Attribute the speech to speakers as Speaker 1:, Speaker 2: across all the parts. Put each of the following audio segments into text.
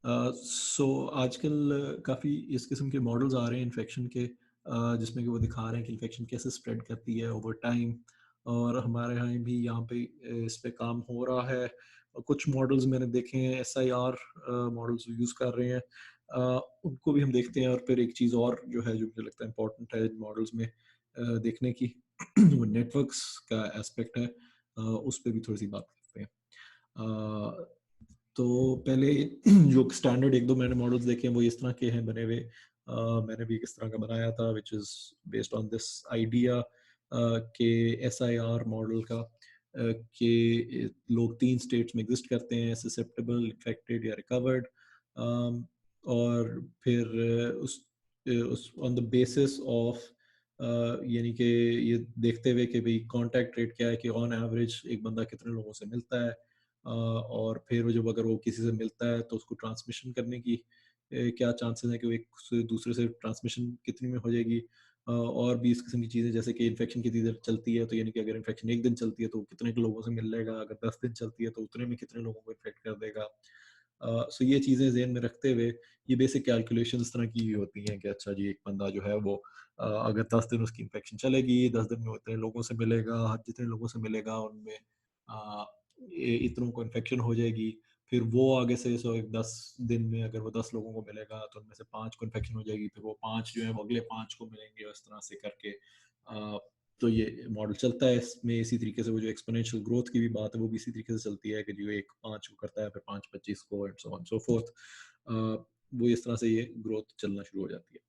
Speaker 1: सो आजकल काफ़ी इस किस्म के मॉडल्स आ रहे हैं इन्फेक्शन के, जिसमें कि वो दिखा रहे हैं कि इन्फेक्शन कैसे स्प्रेड करती है ओवर टाइम। और हमारे यहाँ भी यहाँ पे इस पे काम हो रहा है। और कुछ मॉडल्स मैंने देखे हैं, एसआईआर मॉडल्स यूज़ कर रहे हैं। उनको भी हम देखते हैं। और फिर एक चीज़ और जो है, जो मुझे लगता है इम्पोर्टेंट है मॉडल्स में देखने की, वो नेटवर्क्स का एस्पेक्ट है। उस पे भी थोड़ी सी बात करते हैं। अ, तो पहले जो स्टैंडर्ड 1-2 मैंने मॉडल्स देखे हैं वो इस तरह के हैं बने हुए। मैंने भी इस तरह का बनाया था which is based on this idea के एसआईआर मॉडल का, कि लोग 3 स्टेट्स में एग्ज़िस्ट करते हैं, ससेप्टेबल, इन्फेक्टेड या रिकवर्ड। और फिर उस ऑन द बेसिस ऑफ यानी कि ये देखते हुए कि भई कॉन्टैक्ट रेट क्या है, कि ऑन एवरेज एक बंदा कितने लोगों से मिलता है। और फिर वो जब अगर वो किसी से मिलता है तो उसको ट्रांसमिशन करने की क्या चांसेस हैं, कि वो एक से दूसरे से ट्रांसमिशन कितनी में हो जाएगी। और भी इस किस्म की चीज़ें, जैसे कि इन्फेक्शन कितनी देर चलती है, तो यानी कि अगर इन्फेक्शन 1 दिन चलती है तो वो कितने के लोगों से मिल लेगा, अगर 10 दिन चलती है तो उतने में कितने लोगों को इन्फेक्ट कर देगा। सो ये चीज़ें ज़हन में रखते हुए ये बेसिक कैलकुलेशन इस तरह की होती हैं कि अच्छा जी, एक बंदा जो है वो अगर 10 दिन उसकी इन्फेक्शन चलेगी, 10 दिन में वो इतने लोगों से मिलेगा, जितने लोगों से मिलेगा उनमें अ, इतनों को इन्फेक्शन हो जाएगी। फिर वो आगे से 10 दिन में अगर वो 10 लोगों को मिलेगा तो उनमें से 5 को इन्फेक्शन हो जाएगी, फिर वो 5 जो है वो अगले 5 को मिलेंगे, और इस तरह से करके तो ये मॉडल चलता है। इसमें इसी तरीके से वो जो एक्सपोनेंशियल ग्रोथ की भी बात है वो भी इसी तरीके से चलती है, कि जो एक 5 को करता है, फिर 5 25 को, and so on so fourth. वो इस तरह से ये ग्रोथ चलना शुरू हो जाती है।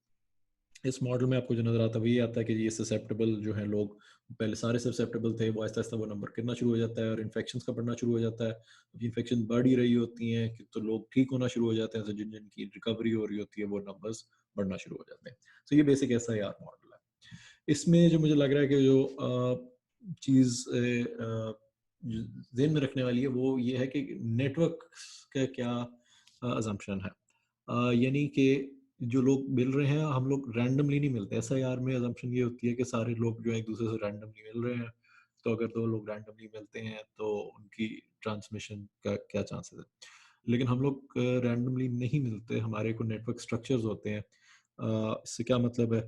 Speaker 1: इस मॉडल में आपको जो नज़र आता है, वही आता है कि ये ससेप्टेबल जो हैं लोग, पहले सारे ससेप्टेबल थे, वो आहिस्ता-आहिस्ता वो नंबर गिरना शुरू हो जाता है और इन्फेक्शंस का बढ़ना शुरू हो जाता है। इन्फेक्शन बढ़ ही रही होती हैं कि तो लोग ठीक होना शुरू हो जाते हैं, तो जिन-जिनकी रिकवरी हो रही होती है, वो नंबर्स बढ़ना शुरू हो जाते हैं। तो ये बेसिक एसआईआर मॉडल है। इसमें जो मुझे लग रहा है कि जो चीज़ ज़हन में रखने वाली है, वो ये है कि नेटवर्क का क्या असम्पशन है। यानी कि जो लोग मिल रहे हैं, हम लोग रैंडमली नहीं मिलते। एसआईआर में असम्पशन ये होती है कि सारे लोग जो है एक-दूसरे से रैंडमली मिल रहे हैं। तो अगर 2 लोग रैंडमली मिलते हैं तो उनकी ट्रांसमिशन का क्या चांसेस है। लेकिन हम लोग रैंडमली नहीं मिलते, हमारे को नेटवर्क स्ट्रक्चर्स होते हैं। इससे क्या मतलब है,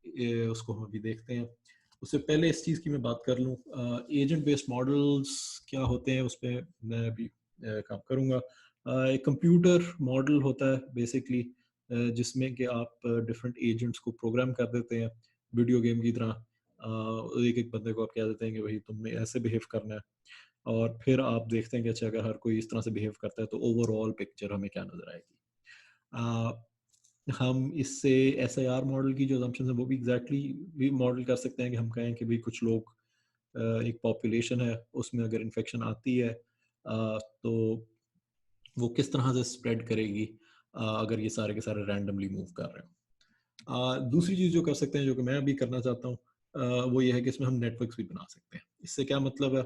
Speaker 1: ये उसको हम अभी देखते हैं। उससे पहले इस चीज़ की मैं बात कर लूँ, एजेंट बेस्ड मॉडल्स क्या होते हैं, उस पे मैं अभी काम करूँगा। एक कंप्यूटर मॉडल होता है बेसिकली, जिसमें कि आप डिफरेंट एजेंट्स को प्रोग्राम कर देते हैं वीडियो गेम की तरह। एक-एक बंदे को आप कह देते हैं कि भई तुमने ऐसे बिहेव करना है, और फिर आप देखते हैं कि अच्छा, अगर हर कोई इस तरह से बिहेव करता है तो ओवरऑल पिक्चर हमें क्या नज़र आएगी। अ, हम इससे एसआईआर मॉडल की जो असम्पशंस है वो भी एग्ज़ैक्टली भी मॉडल कर सकते हैं, कि हम कहें कि भई कुछ लोग, एक पॉपुलेशन है, उसमें अगर इन्फेक्शन आती है तो वो किस तरह से स्प्रेड करेगी, अगर ये सारे के सारे रैंडमली मूव कर रहे हो। दूसरी चीज़ जो कर सकते हैं, जो कि मैं अभी करना चाहता हूँ, वो ये है कि इसमें हम नेटवर्क्स भी बना सकते हैं। इससे क्या मतलब है,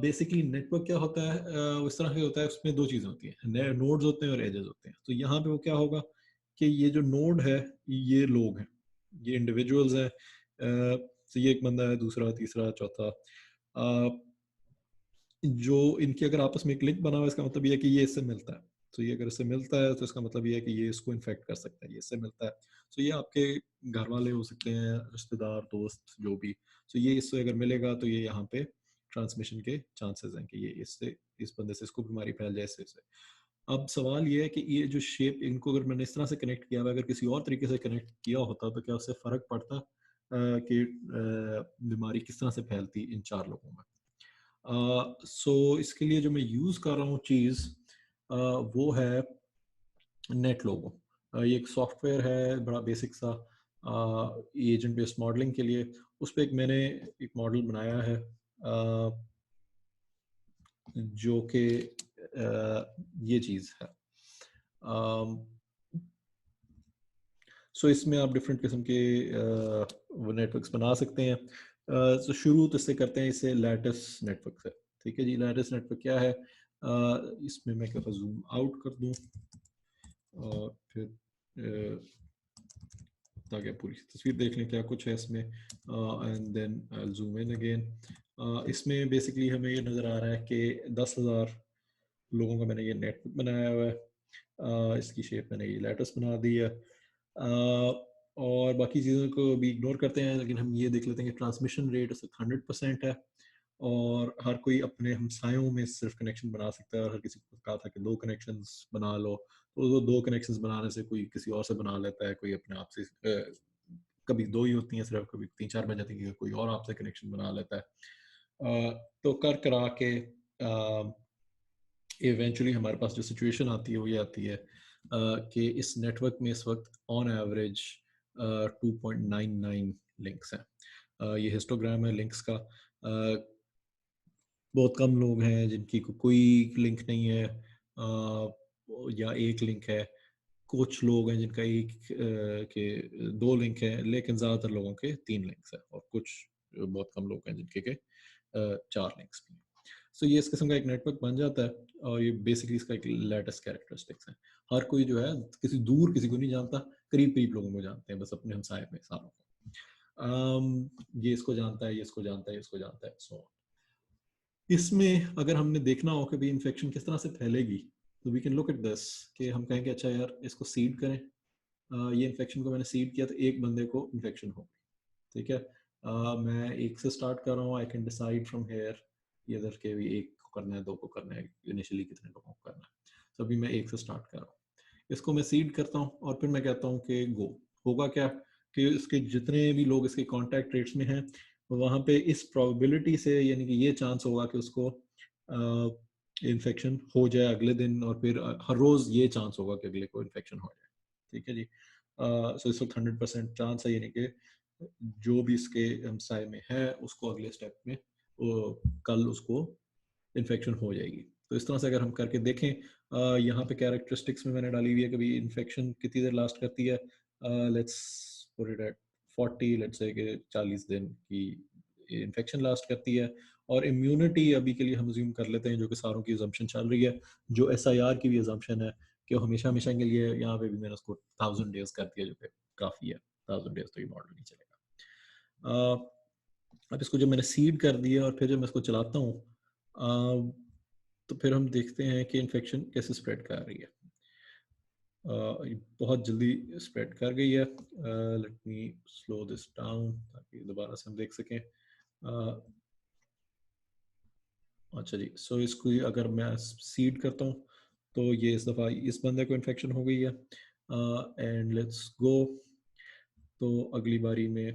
Speaker 1: बेसिकली नेटवर्क क्या होता है, वो इस तरह से होता है, उसमें 2 चीज़ें होती हैं, ने नोड्स होते हैं और एजेस होते हैं। तो यहाँ पे वो क्या होगा कि ये जो नोड है, ये लोग हैं, ये इंडिविजुअल्स हैं। तो ये एक बंदा है, दूसरा, तीसरा, चौथा। अ, जो इनकी अगर आपस में एक लिंक बना हुआ है, इसका मतलब ये है कि ये इससे मिलता है। तो ये अगर इससे मिलता है तो इसका मतलब ये है कि ये इसको इन्फेक्ट कर सकता है, ये इससे मिलता है। तो ये आपके घर वाले हो सकते हैं, रिश्तेदार, दोस्त, जो भी। तो ये इससे अगर मिलेगा तो ये यहाँ पे ट्रांसमिशन के चांसेस हैं कि ये इससे, इस बंदे से इसको बीमारी फैल जाए, इससे। अब सवाल ये है कि ये जो शेप, इनको अगर मैंने इस तरह से कनेक्ट किया हुआ है, अगर किसी और तरीके से कनेक्ट किया होता तो क्या उससे फ़र्क पड़ता, कि बीमारी किस तरह से फैलती इन 4 लोगों में। सो इसके लिए जो मैं यूज़ कर रहा हूँ चीज़, वो है नेट लोगो। ये एक सॉफ्टवेयर है बड़ा बेसिक सा, एजेंट बेस्ड मॉडलिंग के लिए। उस पे एक मैंने एक मॉडल बनाया है, जो कि ये चीज़ है। अम, सो इसमें आप डिफरेंट किस्म के वो नेटवर्क्स बना सकते हैं। तो शुरू तो इससे करते हैं, इससे लैटिस नेटवर्क से। ठीक है जी, लैटिस नेटवर्क क्या है? इसमें मैं क्या जूम आउट कर दूं, और फिर ताकि आप पूरी तस्वीर देख लें क्या कुछ है इसमें, and then zoom in again. इसमें बेसिकली हमें ये नज़र आ रहा है कि 10,000 लोगों का मैंने ये नेटवर्क बनाया हुआ है, इसकी शेप मैंने ये लेटर्स बना दी है, और बाकी चीज़ों को भी इग्नोर करते हैं, लेकिन हम ये देख लेते हैं कि ट्रांसमिशन रेट इसका 100% है, और हर कोई अपने हमसायों में सिर्फ कनेक्शन बना सकता है, और हर किसी को कहा था कि 2 कनेक्शंस बना लो, तो वो 2 कनेक्शंस बनाने से कोई किसी और से बना लेता है, कोई अपने आप से कभी 2 ही होती हैं सिर्फ, कभी 3-4 बन जाती है, कोई और आपसे कनेक्शन बना लेता है। तो कर करा के इवेंचुअली हमारे पास जो सिचुएशन आती है वो ये आती है कि इस नेटवर्क में इस वक्त ऑन एवरेज 2.99 लिंक्स हैं। ये हिस्टोग्राम है लिंक्स का। बहुत कम लोग हैं जिनकी कोई लिंक नहीं है, या एक लिंक है। कुछ लोग हैं जिनका एक के 2 लिंक है, लेकिन ज़्यादातर लोगों के 3 लिंक्स हैं, और कुछ बहुत कम लोग हैं जिनके 4 लिंक्स भी हैं। सो ये इस किस्म का एक नेटवर्क बन जाता है, और ये बेसिकली इसका एक लेटेस्ट कैरेक्टरिस्टिक्स है। हर कोई जो है किसी को नहीं जानता, करीब-करीब लोगों को जानते हैं, बस अपने हमसाये में सारों को। ये इसको जानता है, ये इसको जानता है, ये इसको जानता है, सो ऑन। इसमें अगर हमने देखना हो कि भाई इन्फेक्शन किस तरह से फैलेगी, तो we can look at this, कि हम कहेंगे अच्छा यार इसको सीड करें, ये इन्फेक्शन को मैंने सीड किया तो एक बंदे को इन्फेक्शन हो गई, ठीक है। मैं एक से स्टार्ट कर रहा हूँ, I can decide from here इधर के भी एक को करना है, 2 को करना है, इनिशियली कितने लोगों को करना है। तो अभी मैं एक से स्टार्ट कर रहा हूँ, इसको मैं सीड करता हूँ, और फिर मैं कहता हूँ कि गो। होगा क्या कि इसके जितने भी लोग इसके कॉन्टैक्ट रेट्स में हैं, वहाँ पे इस प्रोबेबिलिटी से, यानी कि ये चांस होगा कि उसको इन्फेक्शन हो जाए अगले दिन, और फिर हर रोज़ ये चांस होगा कि अगले को इन्फेक्शन हो जाए, ठीक है जी। सो इस वक्त 100% चांस है, यानी कि जो भी इसके हमसाये में है उसको अगले स्टेप में कल उसको इन्फेक्शन हो जाएगी। तो इस तरह से अगर हम करके देखें, यहाँ पे कैरेक्टरिस्टिक्स में मैंने डाली हुई है कि भाई इन्फेक्शन कितनी देर लास्ट करती है। Let's put it at 40, let's say कि 40 दिन की इन्फेक्शन लास्ट करती है, और इम्यूनिटी अभी के लिए हम अज्यूम कर लेते हैं, जो कि सारों की अजम्पशन चल रही है, जो SIR की भी अजम्पशन है कि वो हमेशा हमेशा के लिए, यहाँ पे भी मैंने उसको 1000 डेज कर दिया, जो कि काफ़ी है। 1000 डेज तो ये मॉडल नहीं चलेगा। अब इसको जब मैंने सीड कर दिया और फिर जब मैं इसको चलाता हूँ, तो फिर हम देखते हैं कि इन्फेक्शन कैसे स्प्रेड कर रही है। ये बहुत जल्दी स्प्रेड कर गई है। Let me slow this down ताकि दोबारा से हम देख सकें। अच्छा जी, सो इसको अगर मैं सीड करता हूँ तो ये इस दफ़ा इस बंदे को इन्फेक्शन हो गई है, एंड लेट्स गो। तो अगली बारी में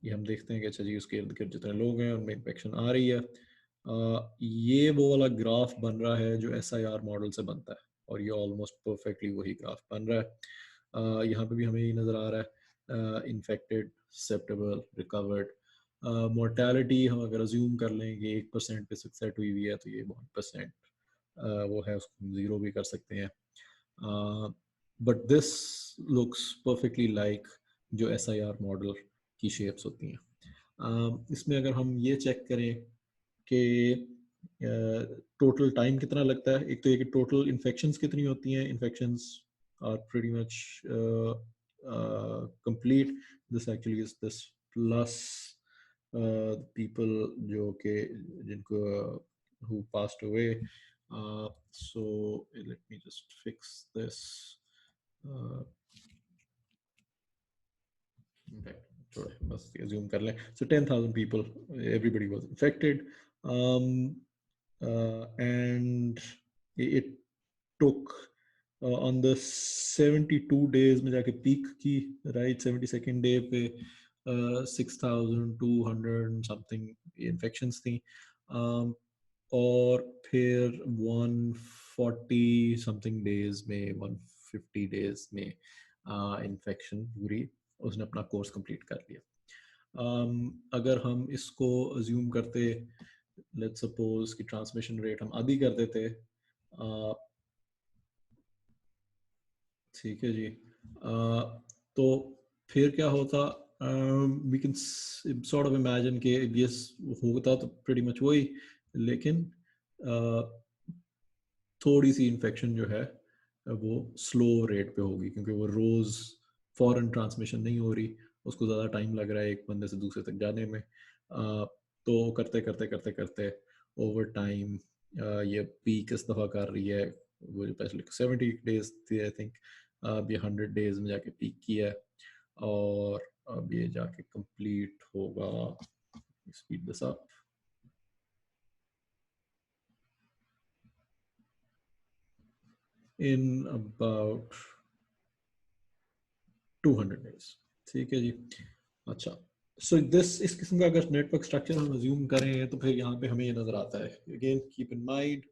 Speaker 1: ये हम देखते हैं कि अच्छा जी उसके इर्द गिर्द जितने लोग हैं उनमें इन्फेक्शन आ रही है। ये वो वाला ग्राफ बन रहा है जो SIR मॉडल से बनता है, और ये ऑलमोस्ट परफेक्टली वही ग्राफ बन रहा है। यहाँ पे भी हमें ये नज़र आ रहा है, इन्फेक्टेड, ससेप्टेबल, रिकवर्ड। मोर्टेलिटी हम अगर अज्यूम कर लें कि 1% पे सेट हुई हुई है, तो ये 1% वो है, उसको हम ज़ीरो भी कर सकते हैं। But this looks perfectly like जो SIR मॉडल की शेप्स होती हैं। इसमें अगर हम ये चेक करें कि टोटल टाइम कितना लगता है, एक तो ये कि टोटल इन्फेक्शंस कितनी होती हैं, infections are pretty much complete. This actually is this plus people जो कि जिनको who passed away. So let me just fix this. Uh, बस assume कर लें, so 10,000 people, everybody was infected, and it took on the 72 days में जाके peak की, right, 72nd day पे 6,200 समथिंग इन्फेक्शंस थी, और फिर 140 समथिंग डेज में, 150 डेज में इन्फेक्शन पूरी उसने अपना कोर्स कंप्लीट कर लिया। अगर हम इसको अज्यूम करते, लेट्स सपोज कि ट्रांसमिशन रेट हम आधी कर देते, ठीक है जी, तो फिर क्या होता, we can sort of imagine कि ये होता तो प्रीटी मच वही, लेकिन थोड़ी सी इन्फेक्शन जो है वो स्लो रेट पे होगी, क्योंकि वो रोज़ फॉरेन ट्रांसमिशन नहीं हो रही, उसको ज़्यादा टाइम लग रहा है एक बंदे से दूसरे तक जाने में। तो करते करते करते करते ओवर टाइम ये पीक इस दफ़ा कर रही है, वो जो पहले 70 डेज थी आई थिंक, अब ये 100 डेज में जाके पीक किया है और अब ये जाके कंप्लीट होगा, speed this up, in about 200 days. ठीक है जी। अच्छा, सो दिस इस किस्म का अगर नेटवर्क स्ट्रक्चर हम अज्यूम करें तो फिर यहाँ पे हमें ये नजर आता है, अगेन कीप इन माइंड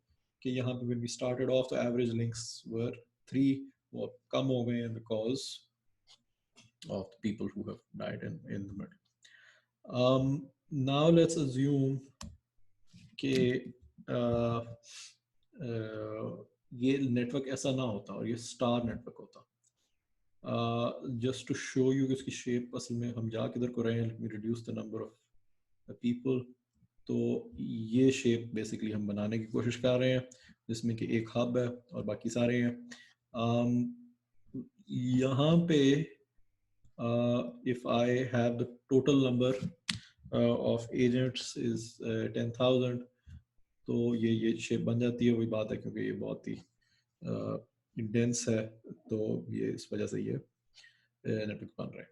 Speaker 1: कि यहाँ पे when we started off the average links were 3, वो कम हो गए हैं because of the people who have died in the middle. Now let's assume कि ये नेटवर्क ऐसा ना होता और ये स्टार नेटवर्क होता। जस्ट टू शो यू कि उसकी शेप असल में हम जा किधर को रहे हैं, let me reduce the number of people. तो ये शेप बेसिकली हम बनाने की कोशिश कर रहे हैं जिसमें कि एक हब है और बाकी सारे हैं। यहाँ पे if I have the total number of agents is 10,000, तो ये शेप बन जाती है, वही बात है क्योंकि ये बहुत ही डेंस है, तो ये इस वजह से ये नेटवर्क बन रहा है।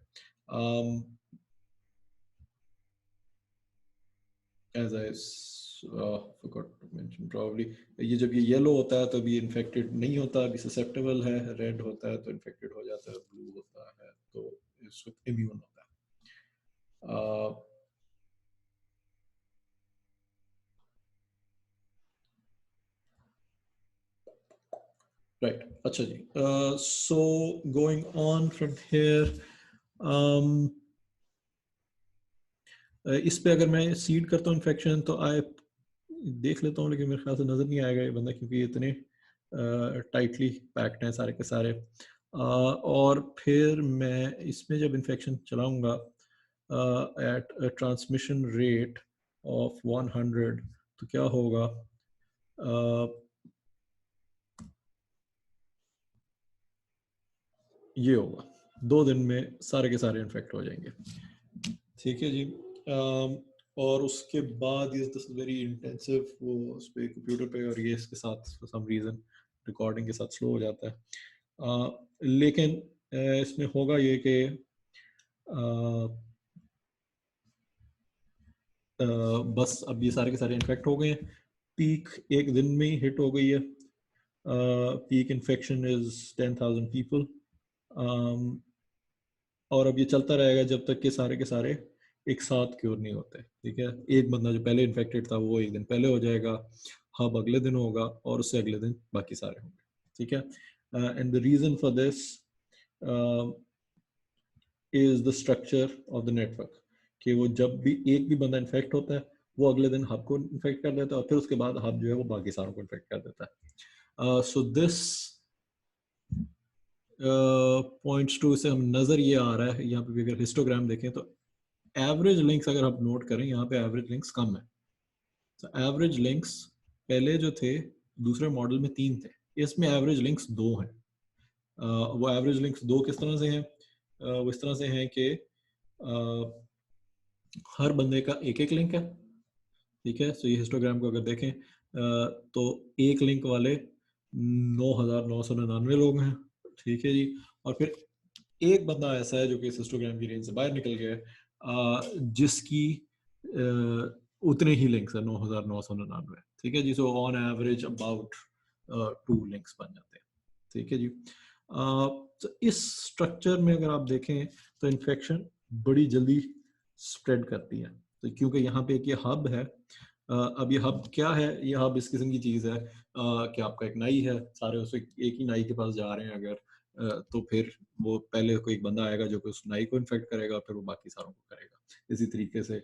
Speaker 1: as I forgot to mention probably, ये जब ये येलो होता है तो अभी इन्फेक्टेड नहीं होता, अभी ससेप्टेबल है, रेड होता है तो इन्फेक्टेड हो जाता है, ब्लू होता है तो इस वक्त इम्यून होता है। राइट, अच्छा जी। So going on from here, इस पे अगर मैं सीड करता हूँ इन्फेक्शन तो आई देख लेता हूँ, लेकिन मेरे ख्याल से नज़र नहीं आएगा ये बंदा क्योंकि इतने टाइटली पैक्ड हैं सारे के सारे। और फिर मैं इसमें जब इन्फेक्शन चलाऊंगा एट ट्रांसमिशन रेट ऑफ 100 तो क्या होगा, ये होगा 2 दिन में सारे के सारे इन्फेक्ट हो जाएंगे। ठीक है जी। और उसके बाद ये दिस वेरी इंटेंसिव, वो उस पर कंप्यूटर पे और ये इसके साथ फॉर सम रीज़न रिकॉर्डिंग के साथ स्लो हो जाता है। लेकिन इसमें होगा ये कि बस अब ये सारे के सारे इन्फेक्ट हो गए हैं, पीक एक दिन में ही हिट हो गई है, पीक इन्फेक्शन इज 10,000 पीपल, और अब ये चलता रहेगा जब तक कि सारे के सारे एक साथ क्योर नहीं होते। ठीक है, एक बंदा जो पहले इन्फेक्टेड था वो एक दिन पहले हो जाएगा, हब अगले दिन होगा और उससे अगले दिन बाकी सारे होंगे। ठीक है, and the reason for this is the structure of the network, कि वो जब भी एक भी बंदा इन्फेक्ट होता है वो अगले दिन हब को इन्फेक्ट कर देता है और फिर उसके बाद हब जो है वो बाकी सारों को इन्फेक्ट कर देता है। सो दिस पॉइंट्स टू से हम नजर ये आ रहा है यहाँ पे भी, अगर हिस्टोग्राम देखें तो एवरेज लिंक्स अगर आप नोट करें यहाँ पे एवरेज लिंक्स कम है। तो एवरेज लिंक्स पहले जो थे दूसरे मॉडल में 3 थे, इसमें एवरेज लिंक्स 2 हैं। वो एवरेज लिंक्स 2 किस तरह से हैं, वो इस तरह से हैं कि हर बंदे का एक एक लिंक है। ठीक है, सो ये हिस्टोग्राम को अगर देखें तो एक लिंक वाले 9,999 लोग हैं। ठीक है जी, और फिर एक बंदा ऐसा है जो कि इस हिस्टोग्राम की रेंज से बाहर निकल गया है, जिसकी उतने ही लिंक्स है 9,999। ठीक है जी, so on average about 2 links बन जाते हैं। ठीक है जी। तो इस स्ट्रक्चर में अगर आप देखें तो इन्फेक्शन बड़ी जल्दी स्प्रेड करती है, तो क्योंकि यहाँ पे एक ये हब है। अब ये हब क्या है, ये हब इस किस्म की चीज़ है कि आपका एक नाई है, सारे उस एक ही नाई के पास जा रहे हैं अगर, तो फिर वो पहले कोई एक बंदा आएगा जो कि उस नाई को इन्फेक्ट करेगा, फिर वो बाकी सारों को करेगा। इसी तरीके से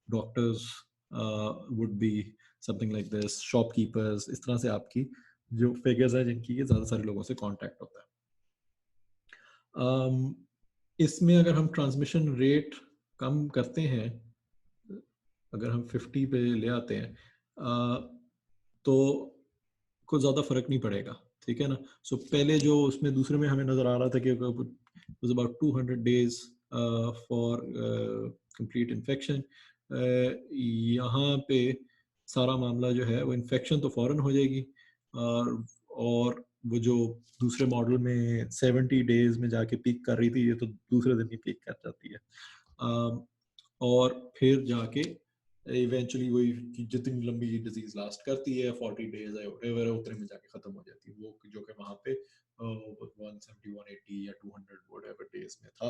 Speaker 1: doctors would be something like this, shopkeepers, इस तरह से आपकी जो फिगर्स है जिनकी ये ज़्यादा सारे लोगों से कांटेक्ट होता है। इसमें अगर हम ट्रांसमिशन रेट कम करते हैं, अगर हम 50 पे ले आते हैं तो कुछ ज़्यादा फर्क नहीं पड़ेगा। ठीक है ना, सो पहले जो उसमें दूसरे में हमें नज़र आ रहा था कि was about 200 days for complete infection, यहाँ पे सारा मामला जो है वो इन्फेक्शन तो फ़ौरन हो जाएगी, और वो जो दूसरे मॉडल में 70 डेज़ में जाके पीक कर रही थी, ये तो दूसरे दिन ही पीक कर जाती है। और फिर जाके इवेंचुअली वही कि जितनी लंबी डिजीज लास्ट करती है 40 डेज है व्हाटएवर है, उतने में जाके खत्म हो जाती है वो, जो कि वहाँ पे 170 180 या 200 व्हाटएवर डेज में था,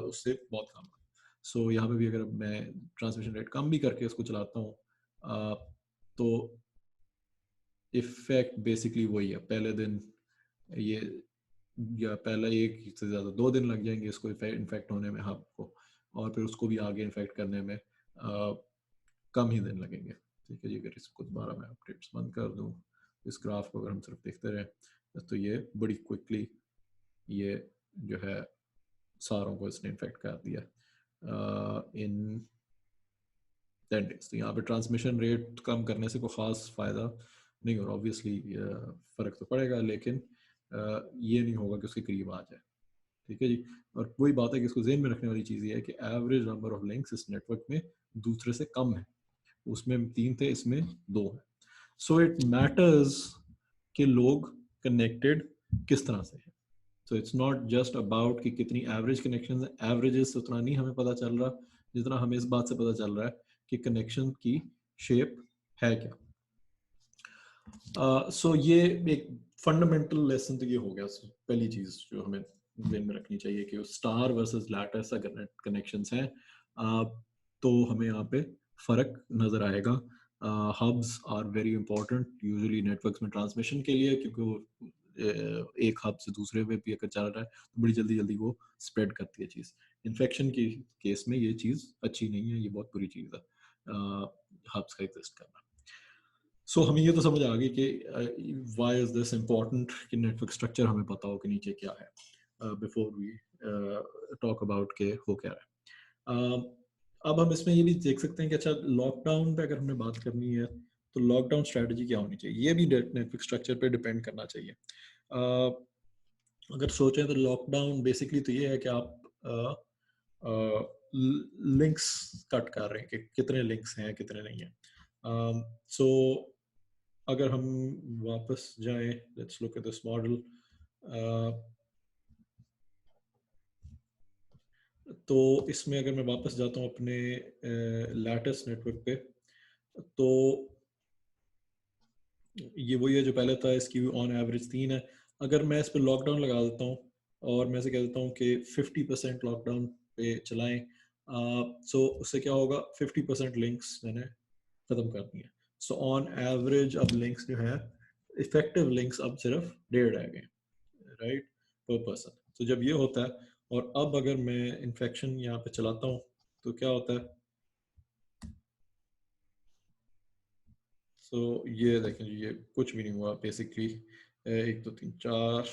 Speaker 1: उससे बहुत कम है। सो यहाँ पे भी अगर मैं ट्रांसमिशन रेट कम भी करके उसको चलाता हूँ, तो इफेक्ट बेसिकली वही है, पहले दिन ये, या पहले एक से ज़्यादा 2 दिन लग जाएंगे इसको इन्फेक्ट होने में हब को, और फिर उसको भी आगे इन्फेक्ट करने में कम ही दिन लगेंगे। ठीक है जी, अगर इसको दोबारा मैं अपडेट्स बंद कर दूँ, इस ग्राफ को अगर हम सिर्फ देखते रहें तो ये बड़ी क्विकली ये जो है सारों को इसने इन्फेक्ट कर दिया इन 10 डेज। तो यहाँ पे ट्रांसमिशन रेट कम करने से कोई ख़ास फ़ायदा नहीं हो रहा, ऑब्वियसली फ़र्क तो पड़ेगा, लेकिन ये नहीं होगा कि उसके करीब आ जाए। ठीक है जी, और वही बात है कि इसको ज़हन में रखने वाली चीज़ ये है कि एवरेज नंबर ऑफ लिंक्स इस नेटवर्क में दूसरे से कम है, उसमें 3 थे, इसमें 2 है। सो इट मैटर्स कि लोग कनेक्टेड किस तरह से है। So it's not just about कि कितनी एवरेज कनेक्शन है, एवरेजेस उतना नहीं हमें पता चल रहा जितना हमें इस बात से पता चल रहा है कि कनेक्शन की शेप है क्या। सो ये एक फंडामेंटल लेसन तो ये हो गया, पहली चीज जो हमें ध्यान में रखनी चाहिए कि स्टार वर्सेस लैटिस अगर कनेक्शंस हैं, तो हमें यहाँ पे फर्क नजर आएगा। Hubs are very important usually networks में ट्रांसमिशन के लिए, क्योंकि वो एक हब से दूसरे पे भी अगर चल रहा है तो बड़ी जल्दी जल्दी वो स्प्रेड करती है चीज़। इन्फेक्शन के केस में ये चीज़ अच्छी नहीं है, ये बहुत बुरी चीज़ है हब्स का एग्जिस्ट करना। सो हमें ये तो समझ आ गई कि व्हाई इज दिस इम्पोर्टेंट कि नेटवर्क स्ट्रक्चर हमें पता हो कि नीचे क्या है बिफोर वी टॉक अबाउट के हो क्या रहा है। अब हम इसमें ये भी देख सकते हैं कि अच्छा लॉकडाउन पे अगर हमने बात करनी है तो लॉकडाउन स्ट्रेटजी क्या होनी चाहिए, ये भी नेटवर्क स्ट्रक्चर पे डिपेंड करना चाहिए। अगर सोचें तो लॉकडाउन बेसिकली तो ये है कि आप लिंक्स कट कर रहे हैं कि कितने लिंक्स हैं कितने नहीं हैं। सो अगर हम वापस जाएं, let's look at this model, तो इसमें अगर मैं वापस जाता हूं अपने लैटिस नेटवर्क पे, तो ये वही है जो पहले था, इसकी ऑन एवरेज 3 है। अगर मैं इस पर लॉकडाउन लगा देता हूँ और मैं से कह देता हूँ कि 50% लॉकडाउन पे चलाएं, सो उससे क्या होगा, 50% लिंक्स मैंने खत्म कर दी है। सो ऑन एवरेज अब लिंक्स जो है, इफेक्टिव लिंक्स अब सिर्फ 1.5 रह गए, राइट, पर पर्सन। तो जब ये होता है, और अब अगर मैं इन्फेक्शन यहाँ पे चलाता हूँ तो क्या होता है, सो ये देखें जी, ये कुछ भी नहीं हुआ बेसिकली। 1 2 3 4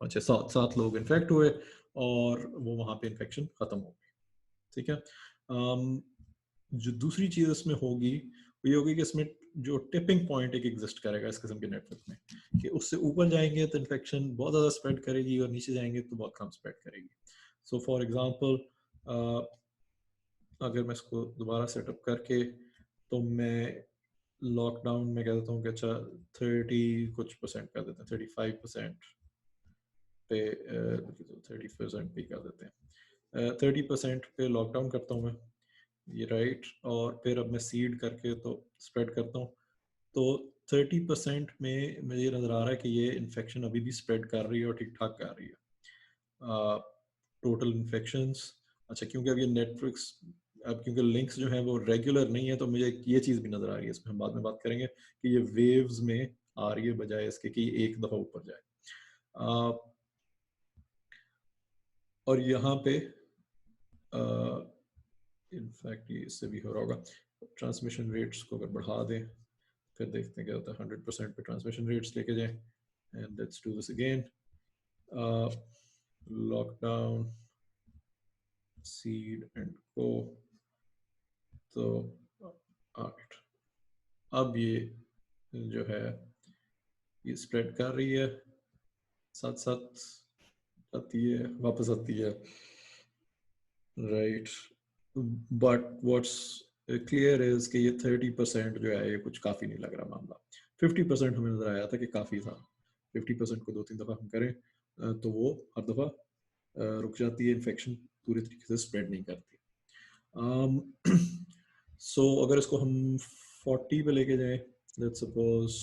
Speaker 1: 5 6 7 7 लोग इन्फेक्ट हुए और वो वहाँ पे इन्फेक्शन खत्म हो गई। ठीक है। जो दूसरी चीज इसमें होगी वो ये होगी कि इसमें जो टिपिंग पॉइंट एक एग्जिस्ट करेगा इस किस्म के नेटवर्क में, कि उससे ऊपर जाएंगे तो इन्फेक्शन बहुत ज़्यादा स्प्रेड करेगी और नीचे जाएंगे तो बहुत कम स्प्रेड करेगी। सो फॉर एग्जांपल, अगर मैं इसको दोबारा सेटअप करके, तो मैं लॉकडाउन में कह देता हूँ कि अच्छा 30 कुछ परसेंट कर देते हैं, 35% पे, 30% पे कर देते हैं, 30% पे लॉकडाउन करता हूँ मैं, ये राइट, और फिर अब मैं सीड करके तो स्प्रेड करता हूँ, तो 30% में मुझे नज़र आ रहा है कि ये इन्फेक्शन अभी भी स्प्रेड कर रही है और ठीक ठाक कर रही है टोटल इन्फेक्शंस। अच्छा, क्योंकि अब ये नेटवर्क्स, अब क्योंकि लिंक्स जो हैं वो रेगुलर नहीं है, तो मुझे ये चीज़ भी नज़र आ रही है, इसमें हम बाद में बात करेंगे कि ये वेव्स में आ रही है बजाय इसके कि एक दफ़ा ऊपर जाए। और यहाँ पे इनफैक्ट ये इससे भी हो रहा होगा, ट्रांसमिशन रेट्स को अगर बढ़ा दें, फिर देखते हैं क्या होता है, 100% पे ट्रांसमिशन रेट्स लेके जाएं, and let's do this again, lockdown seed and को, तो ऑलराइट, अब ये जो है ये स्प्रेड कर रही है, साथ साथ आती है वापस आती है, right, but what's clear is कि ये 30% जो है ये कुछ काफ़ी नहीं लग रहा मामला। 50% हमें नज़र आया था कि काफ़ी था। 50% को 2-3 दफ़ा हम करें तो वो हर दफ़ा रुक जाती है, इन्फेक्शन पूरी तरीके से स्प्रेड नहीं करती। सो अगर इसको हम 40 पे लेके जाएं, लेट्स सपोज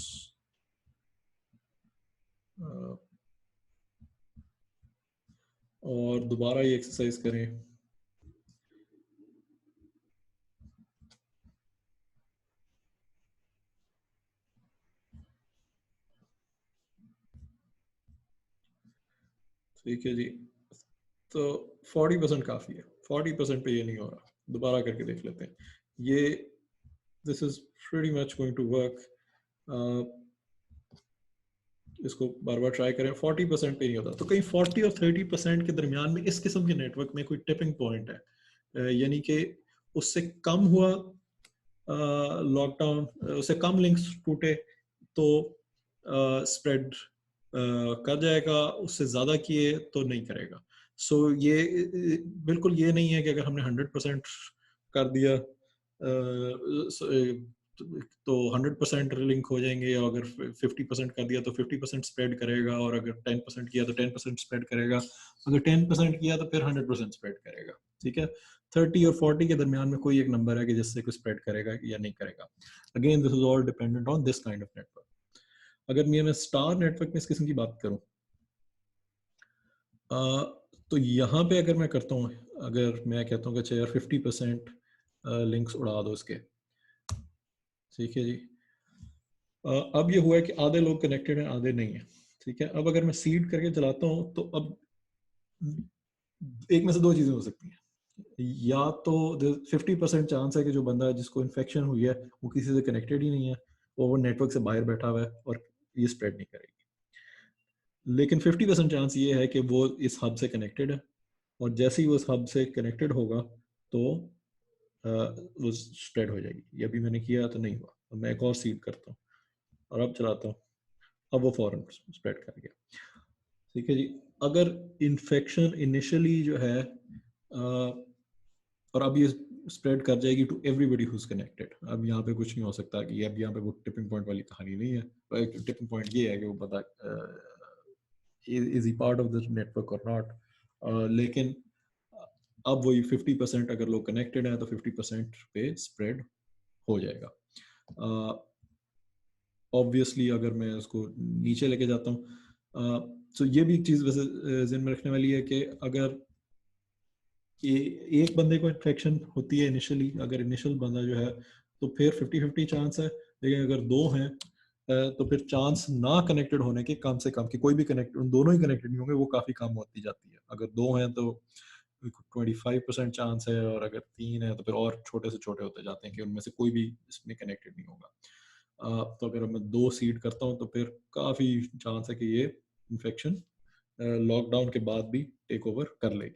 Speaker 1: और दोबारा ये एक्सरसाइज करें, ठीक है जी। तो 40% काफ़ी है, 40% पे ये नहीं हो रहा, दोबारा करके देख लेते हैं। ये this is pretty much going to work. इसको बार बार ट्राई करें, 40% पे नहीं होता तो कहीं 40 और 30% के दरमियान में इस किस्म के नेटवर्क में कोई टिपिंग पॉइंट है, यानी कि उससे कम हुआ लॉकडाउन, उससे कम लिंक्स टूटे तो स्प्रेड कर जाएगा, उससे ज़्यादा किए तो नहीं करेगा। सो ये बिल्कुल ये नहीं है कि अगर हमने 100% कर दिया तो 100% लिंक हो जाएंगे, और अगर 50% कर दिया तो 50% स्प्रेड करेगा, और अगर 10% किया तो 10% स्प्रेड करेगा, अगर 10% किया तो फिर 100% स्प्रेड करेगा। ठीक है, 30 और 40 के दरमियान में कोई एक नंबर है कि जिससे कोई स्प्रेड करेगा या नहीं करेगा। Again this is all dependent on this kind of network. अगर मैं स्टार नेटवर्क में इस किस्म की बात करूं, तो यहाँ पे अगर मैं करता हूँ, अगर मैं कहता हूँ कि अच्छा यार 50% लिंक्स उड़ा दो इसके, ठीक है जी। अब ये हुआ है कि आधे लोग कनेक्टेड हैं, आधे नहीं है। ठीक है, अब अगर मैं सीड करके चलाता हूँ तो अब एक में से दो चीजें हो सकती हैं, या तो 50% चांस है कि जो बंदा जिसको इन्फेक्शन हुई है वो किसी से कनेक्टेड ही नहीं है, वो नेटवर्क से बाहर बैठा हुआ है और ये स्प्रेड नहीं करेगी। लेकिन 50% चांस ये है कि वो इस हब से कनेक्टेड है, और जैसे ही वो इस हब से कनेक्टेड होगा तो वो स्प्रेड हो जाएगी। ये अभी मैंने किया तो नहीं हुआ, तो मैं एक और सीड करता हूँ और अब चलाता हूँ, अब वो फॉरन स्प्रेड कर गया। ठीक है जी। अगर इन्फेक्शन इनिशियली जो है और अब ये स्प्रेड कर जाएगी टू एवरीबडी हुज कनेक्टेड, अब यहाँ पे कुछ नहीं हो सकता कि अब यहाँ पे वो टिपिंग पॉइंट वाली कहानी नहीं है। टिपिंग पॉइंट ये है कि वो पता is he part of this network और नॉट, लेकिन अब वही 50% अगर लोग कनेक्टेड हैं तो 50% पे स्प्रेड हो जाएगा। ऑब्वियसली अगर मैं उसको नीचे लेके जाता हूँ, तो ये भी एक चीज़ वैसे ज़हन में रखने वाली है कि अगर एक बंदे को इन्फेक्शन होती है इनिशियली, अगर इनिशियल बंदा जो है तो फिर 50-50 चांस है, लेकिन अगर दो हैं तो फिर चांस ना कनेक्टेड होने के कम से कम, कि कोई भी कनेक्ट दोनों ही कनेक्टेड नहीं होंगे, वो काफ़ी कम होती जाती है। अगर दो हैं तो 25% चांस है, और अगर तीन है तो फिर और छोटे से छोटे होते जाते हैं कि उनमें से कोई भी इसमें कनेक्टेड नहीं होगा। तो अगर मैं दो सीड करता हूँ तो फिर काफ़ी चांस है कि ये इन्फेक्शन लॉकडाउन के बाद भी टेक ओवर कर लेगी,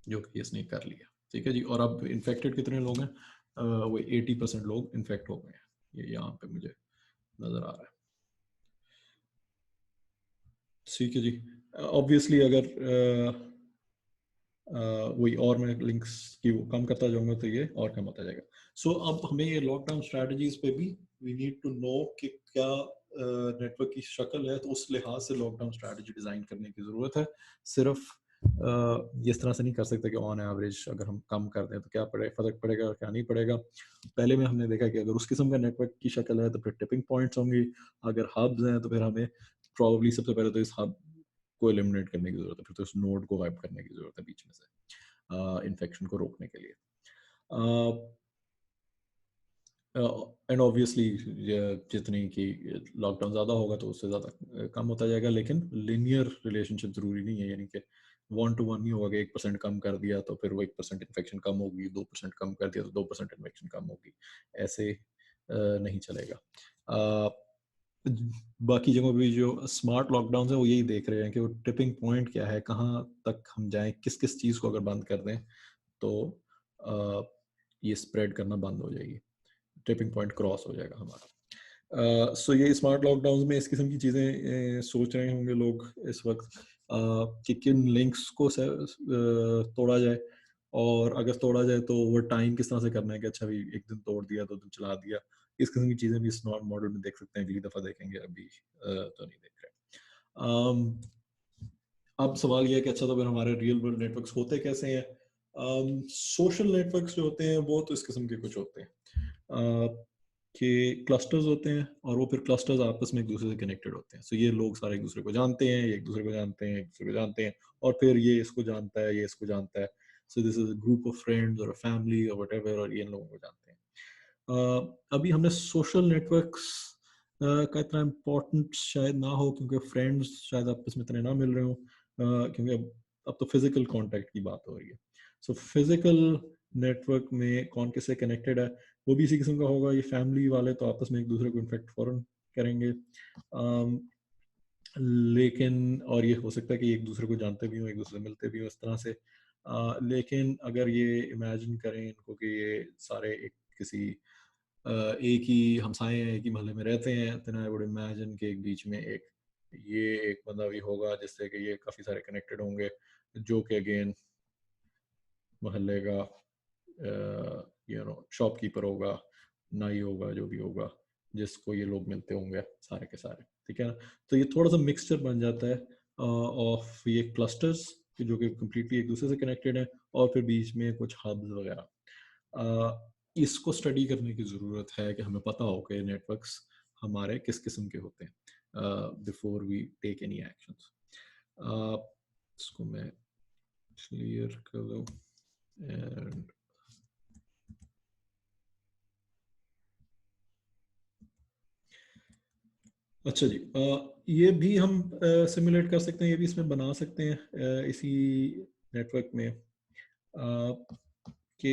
Speaker 1: जो कि इसने कर लिया। ठीक है जी। और अब इन्फेक्टेड कितने लोग हैं? वो 80% लोग इन्फेक्ट हो गए हैं, ये यहाँ पे मुझे नज़र आ रहा है। ठीक है जी। ऑब्वियसली अगर वही और मैं लिंक्स की वो कम करता जाऊंगा तो ये और कम होता जाएगा। सो अब हमें ये लॉकडाउन स्ट्रेटजीज पे भी वी नीड टू नो कि क्या नेटवर्क की शक्ल है, तो उस लिहाज से लॉकडाउन स्ट्रेटजी डिज़ाइन करने की ज़रूरत है। सिर्फ इस तरह से नहीं कर सकते कि ऑन एवरेज अगर हम कम कर दें तो क्या फ़र्क पड़ेगा और क्या नहीं पड़ेगा। पहले में हमने देखा कि अगर उस किस्म का नेटवर्क की शक्ल है तो फिर टिपिंग पॉइंट्स होंगी, अगर हब्स हैं तो फिर हमें प्रॉब्ली सबसे पहले तो इस हब को एलिमिनेट करने की ज़रूरत है, फिर तो इस नोड को वाइप करने की ज़रूरत है बीच में से इन्फेक्शन को रोकने के लिए। एंड ऑब्वियसली जितनी कि लॉकडाउन ज़्यादा होगा तो उससे ज़्यादा कम होता जाएगा, लेकिन लिनियर रिलेशनशिप ज़रूरी नहीं है, यानी कि 1 to 1 नहीं होगा कि 1% कम कर दिया तो फिर वो 1% इन्फेक्शन कम होगी, 2% कम कर दिया तो 2% इन्फेक्शन कम होगी, ऐसे नहीं चलेगा। बाकी जगहों पे जो स्मार्ट लॉकडाउन है वो यही देख रहे हैं कि वो टिपिंग पॉइंट क्या है, कहाँ तक हम जाएं, किस किस चीज़ को अगर बंद कर दें तो ये स्प्रेड करना बंद हो जाएगी, टिपिंग पॉइंट क्रॉस हो जाएगा हमारा। सो ये स्मार्ट लॉकडाउन में इस किस्म की चीज़ें सोच रहे होंगे लोग इस वक्त कि किन लिंक्स को तोड़ा जाए, और अगर तोड़ा जाए तो ओवर टाइम किस तरह से करना है कि अच्छा भी एक दिन तोड़ दिया, 2 दिन चला दिया। इस किस्म की चीज़ें भी इस मॉडल में देख सकते हैं, अगली दफ़ा देखेंगे, अभी तो नहीं देख रहे। अब सवाल ये है कि अच्छा तो फिर हमारे रियल वर्ल्ड नेटवर्क्स होते कैसे हैं? सोशल नेटवर्क्स जो होते हैं वो तो इस किस्म के कुछ होते हैं कि क्लस्टर्स होते हैं और वो फिर क्लस्टर्स आपस में एक दूसरे से कनेक्टेड होते हैं। सो ये लोग सारे एक दूसरे को जानते हैं, ये एक दूसरे को जानते हैं, एक दूसरे को जानते हैं, और फिर ये इसको जानता है, ये इसको जानता है। So this is a group of friends और अ फैमिली और व्हाटएवर, और ये इन लोगों को जानते हैं। अभी हमने सोशल नेटवर्क्स का इतना इम्पोर्टेंट शायद ना हो, क्योंकि फ्रेंड्स शायद आपस में इतने ना मिल रहे हो, क्योंकि अब तो फिजिकल कांटेक्ट की बात हो रही है। सो फिजिकल नेटवर्क में कौन किससे कनेक्टेड है वो भी इसी किस्म का होगा। ये फैमिली वाले तो आपस में एक दूसरे को इन्फेक्ट फौरन करेंगे, लेकिन और ये हो सकता है कि एक दूसरे को जानते भी हों, एक दूसरे से मिलते भी हों, इस तरह से। लेकिन अगर ये इमेजिन करें इनको कि ये सारे एक किसी एक ही हमसाए हैं, एक ही मोहल्ले में रहते हैं, देन आई वुड इमेजिन कि एक बीच में एक बंदा भी होगा जिससे कि ये काफ़ी सारे कनेक्टेड होंगे, जो कि अगेन मोहल्ले का शॉपकीपर होगा, नाई होगा, जो भी होगा, जिसको ये लोग मिलते होंगे सारे के सारे, ठीक है ना। तो ये थोड़ा सा मिक्सचर बन जाता है ऑफ ये क्लस्टर्स जो कि कम्प्लीटली एक दूसरे से कनेक्टेड है, और फिर बीच में कुछ हब्स वगैरह। इसको स्टडी करने की ज़रूरत है कि हमें पता हो कि नेटवर्क्स हमारे किस किस्म के होते हैं before we take any actions. इसको मैं क्लियर कर दूँ एंड अच्छा जी, ये भी हम सिमुलेट कर सकते हैं, ये भी इसमें बना सकते हैं इसी नेटवर्क में, कि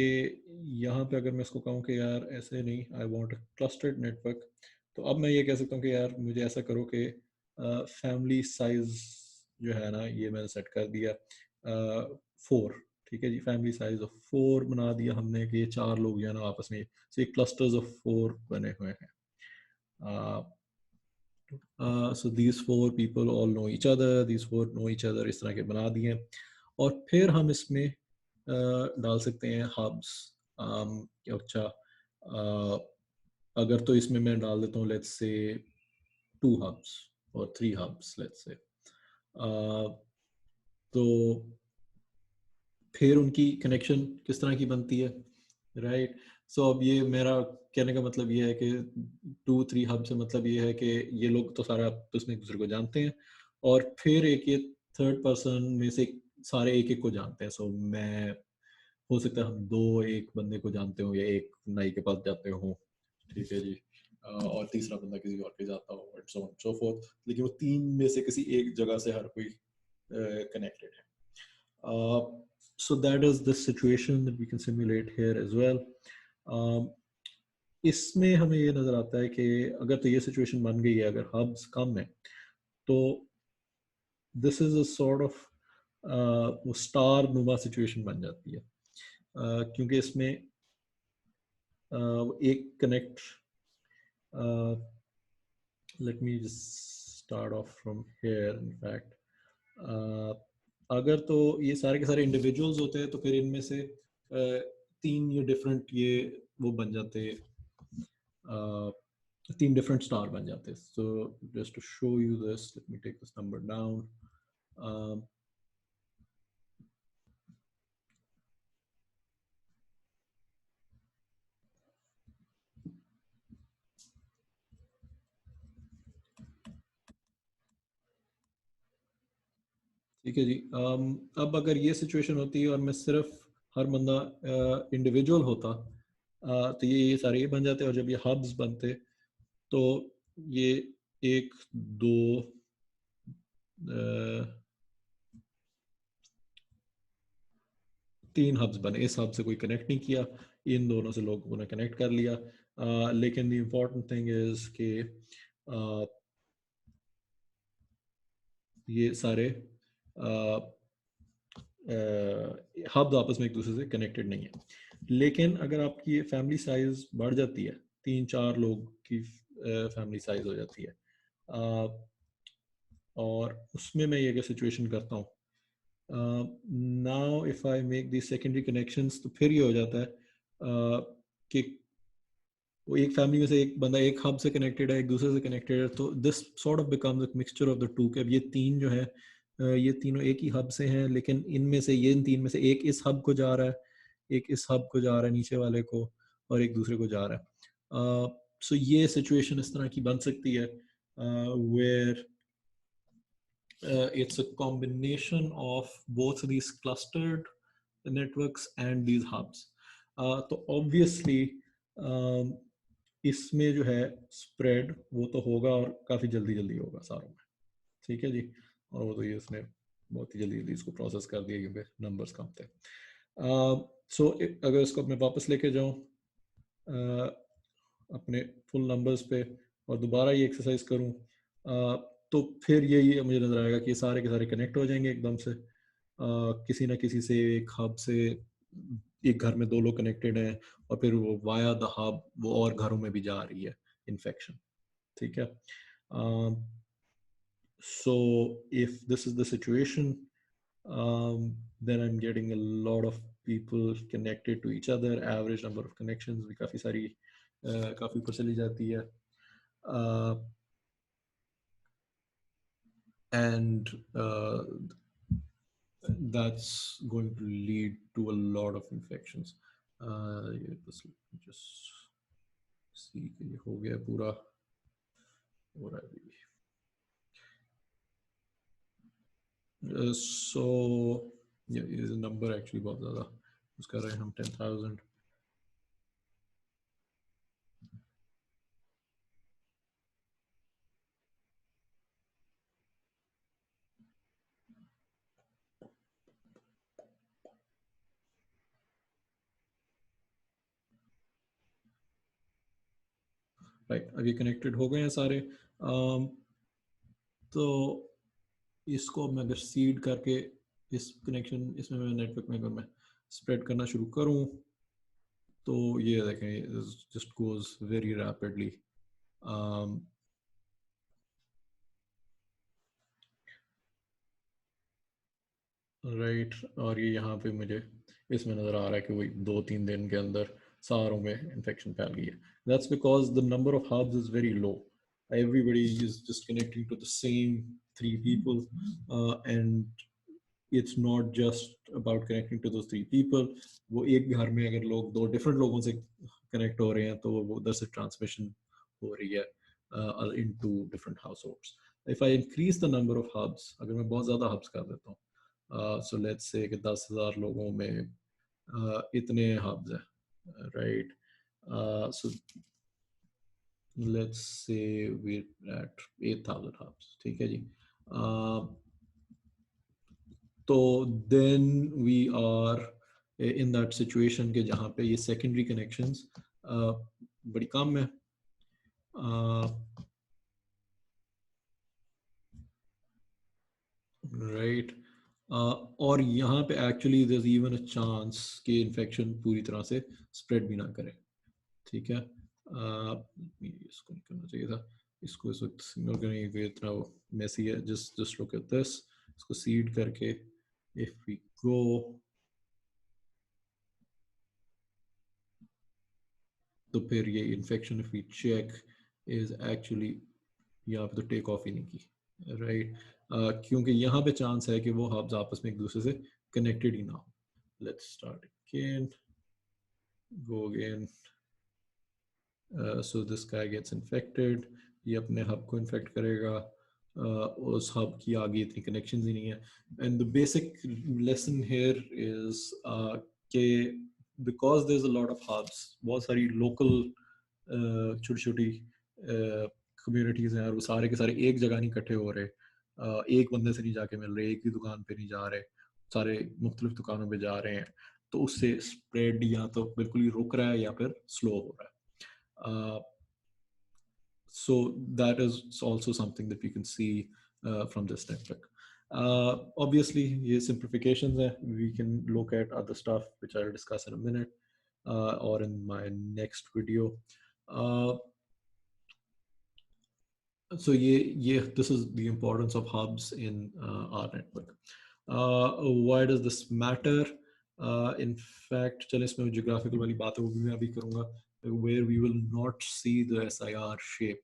Speaker 1: यहाँ पे अगर मैं इसको कहूँ कि यार ऐसे नहीं, I want a clustered network, तो अब मैं ये कह सकता हूँ कि यार मुझे ऐसा करो कि फैमिली साइज जो है ना, ये मैंने सेट कर दिया 4, ठीक है जी। फैमिली साइज ऑफ 4 बना दिया हमने कि ये 4 लोग जो है ना आपस में से क्लस्टर्स ऑफ 4 बने हुए हैं। So these 4 people all know each other, these 4 know each other, इस तरह के बना दिए। और फिर हम इसमें डाल सकते हैं हब्स। अच्छा, अगर तो इसमें मैं डाल देता हूँ लेट्स से 2 हब्स और 3 हब्स लेट्स से, तो फिर उनकी कनेक्शन किस तरह की बनती है, राइट। सो अब ये मेरा कहने का मतलब ये है कि 2-3 हब से मतलब ये है कि ये लोग तो सारे आपस में एक दूसरे को जानते हैं, और फिर एक ये थर्ड पर्सन में से सारे एक एक को जानते हैं। सो मैं, हो सकता है हम 2 एक बंदे को जानते हो, या एक नाई के पास जाते हो, ठीक है जी, और तीसरा बंदा किसी और के जाता हो, and so on so fourth, लेकिन वो 3 में से किसी एक जगह से हर कोई कनेक्टेड है। So that is the situation that we can simulate here as well. Um, इसमें हमें ये नज़र आता है कि अगर तो ये सिचुएशन बन गई है, अगर हब्स कम है, तो this is a sort of वो स्टार नुमा सिचुएशन बन जाती है, क्योंकि इसमें एक connect, let me start of from here in fact. अगर तो ये सारे के सारे इंडिविजुअल्स होते हैं, तो फिर इनमें से 3 ये डिफरेंट ये वो बन जाते, 3 डिफरेंट स्टार बन जाते। So just to show you this, let me take this number down. ठीक है जी। अब अगर ये सिचुएशन होती है और मैं सिर्फ हर बंदा इंडिविजुअल होता, तो ये सारे ये बन जाते, और जब ये हब्स बनते तो ये 1 2 3 हब्स बने। इस हब से कोई कनेक्ट नहीं किया, इन दोनों से लोगों ने कनेक्ट कर लिया, लेकिन द इम्पोर्टेंट थिंग इज कि ये सारे हब्स आपस में एक दूसरे से कनेक्टेड नहीं है। लेकिन अगर आपकी फैमिली साइज बढ़ जाती है, 3-4 लोग की फैमिली साइज हो जाती है, और उसमें मैं ये सिचुएशन करता हूँ now if I make the secondary connections, तो फिर ये हो जाता है कि वो एक फैमिली में से एक बंदा एक हब से कनेक्टेड है, एक दूसरे से कनेक्टेड है, तो this sort of becomes a mixture of the two. के अब ये तीन जो है ये तीनों एक ही हब से हैं, लेकिन इनमें से ये इन तीन में से एक इस हब को जा रहा है, एक इस हब को जा रहा है नीचे वाले को, और एक दूसरे को जा रहा है। सो ये सिचुएशन इस तरह की बन सकती है where it's a combination of both these clustered networks and these hubs. तो obviously इसमें जो है स्प्रेड वो तो होगा, और काफ़ी जल्दी जल्दी होगा सारों में, ठीक है जी। और वो तो ये इसने बहुत ही जल्दी जल्दी इसको प्रोसेस कर दिया क्योंकि नंबर्स कम थे। सो अगर इसको मैं वापस लेके जाऊँ अपने फुल नंबर्स पे और दोबारा ये एक्सरसाइज करूँ, तो फिर यही मुझे नज़र आएगा कि ये सारे के सारे कनेक्ट हो जाएंगे एकदम से, किसी ना किसी से एक हब से। एक घर में दो लोग कनेक्टेड हैं और फिर वो वाया द हब वो और घरों में भी जा रही है इन्फेक्शन, ठीक है। So if this is the situation, then I'm getting a lot of people connected to each other. Average number of connections भी काफ़ी सारी काफ़ी ऊपर चली जाती है, and that's going to lead to a lot of infections. Just see कि ये हो गया पूरा हो रहा है अभी। So yeah, is a number actually बहुत ज़्यादा उसका रहे हम 10,000। राइट, अभी कनेक्टेड हो गए हैं सारे। तो इसको मैं अगर सीड करके इस कनेक्शन इसमें मैं नेटवर्क में अगर मैं स्प्रेड करना शुरू करूं, तो ये देखें just goes very rapidly. Right, और ये यहाँ पे मुझे इसमें नज़र आ रहा है कि वही 2-3 दिन के अंदर सारों में इन्फेक्शन फैल गई है। That's because the number of hubs is very low, everybody is just connecting to the same 3 people, and it's not just about connecting to those 3 people. वो एक घर में अगर लोग दो डिफरेंट लोगों से कनेक्ट हो रहे हैं तो वो उधर से ट्रांसमिशन हो रही है into different households. If I increase the number of hubs, अगर मैं बहुत ज़्यादा hubs कर देता हूँ, so let's say कि 10,000 लोगों में इतने hubs हैं, right? So let's say we're at 8,000 hubs, ठीक है जी। तो then we are in that situation के जहाँ पे ये secondary connections बड़ी कम है। राइट, और यहाँ पे actually there's even a chance कि इन्फेक्शन पूरी तरह से स्प्रेड भी ना करे, ठीक है। इसको नहीं करना चाहिए था, इसको इस वक्त सिग्नल करने के इतना मैसी है। जस्ट लुक एट दिस, इसको सीड करके इफ वी गो, तो फिर ये infection if we check is actually यहाँ पे तो टेक ऑफ ही नहीं की, राइट। क्योंकि यहाँ पे चांस है कि वो हब्स आपस में एक दूसरे से कनेक्टेड ही ना हो। Let's start again, go again. So this guy gets infected, ये अपने हब को इन्फेक्ट करेगा, उस हब की आगे इतनी कनेक्शन ही नहीं है। And the basic lesson here is के because there is a lot of hubs, बहुत सारी लोकल छोटी छोटी कम्युनिटीज़ हैं, और वो सारे के सारे एक जगह नहीं इकट्ठे हो रहे, एक बंदे से नहीं जाके मिल रहे, एक ही दुकान पे नहीं जा रहे, सारे मुख्तलिफ दुकानों पे जा रहे हैं, तो उससे स्प्रेड या तो बिल्कुल ही रुक रहा है या फिर स्लो हो रहा है। So that is also something that we can see from this network. Obviously, ये simplifications हैं. We can look at other stuff which I'll discuss in a minute or in my next video. So this is the importance of hubs in our network. Why does this matter? In fact चले इसमें geographical वाली बात है वो भी मैं अभी करूँगा, where we will not see the SIR shape.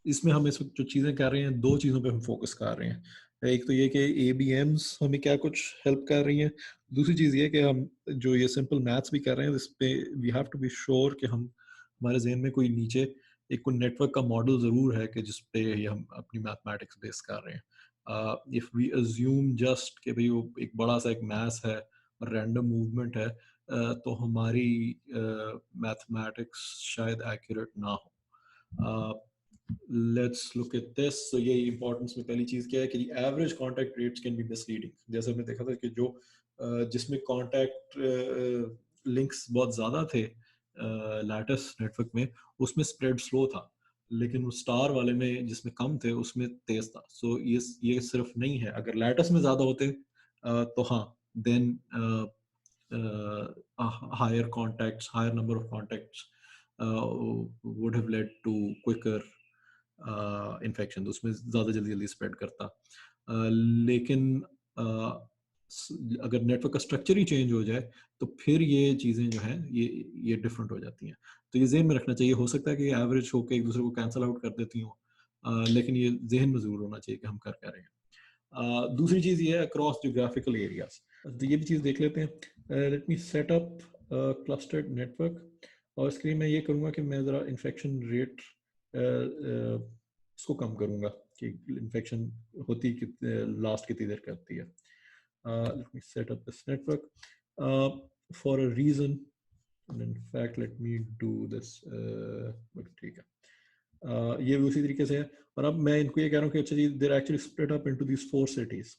Speaker 1: इसमें हम इस वक्त जो चीज़ें कर रहे हैं, दो चीज़ों पे हम फोकस कर रहे हैं। एक तो ये कि ABMs हमें क्या कुछ हेल्प कर रही हैं, दूसरी चीज़ ये कि हम जो ये सिंपल मैथ्स भी कर रहे हैं इस पे we have to be sure कि हम हमारे जहन में कोई नीचे एक कोई नेटवर्क का मॉडल ज़रूर है कि जिस पे ये हम अपनी मैथमेटिक्स बेस कर रहे हैं। इफ़ वी अज्यूम जस्ट कि भाई वो एक बड़ा सा एक मैथ है और रैंडम मूवमेंट है, तो हमारी मैथमेटिक्स शायद एक्यूरेट ना हो। Let's look at this. So ये इंपॉर्टेंस में पहली चीज क्या है कि average contact rates can be misleading. जैसे हमने देखा था कि जो जिसमें कांटेक्ट लिंक्स बहुत ज्यादा थे लैटिस नेटवर्क में, उसमें स्प्रेड स्लो था, लेकिन वो स्टार वाले में जिसमें कम थे उसमें तेज था। सो ये सिर्फ नहीं है, अगर लैटिस में ज्यादा होते तो हाँ, then higher contacts, higher number of contacts would have led to quicker infection, तो उसमें ज़्यादा जल्दी जल्दी स्प्रेड करता। लेकिन अगर नेटवर्क का स्ट्रक्चर ही चेंज हो जाए तो फिर ये चीज़ें जो हैं ये डिफरेंट हो जाती हैं। तो ये जहन में रखना चाहिए। हो सकता है कि एवरेज होकर एक दूसरे को कैंसिल आउट कर देती हूँ, लेकिन ये जहन में ज़रूर होना चाहिए कि हम कर क्या रहे हैं। दूसरी चीज़ ये है अक्रॉस जोग्राफिकल एरियाज, तो ये भी चीज़ देख लेते हैं। Let me set up clustered network, और इसके लिए मैं ये करूँगा कि मैं ज़रा इन्फेक्शन रेट इसको कम करूँगा कि इन्फेक्शन होती लास्ट कितनी देर करती है। Let me set up this network for a reason, and in fact let me do this, ठीक है। ये भी उसी तरीके से है, और अब मैं इनको ये कह रहा हूँ कि अच्छा जी there actually split up into these 4 cities.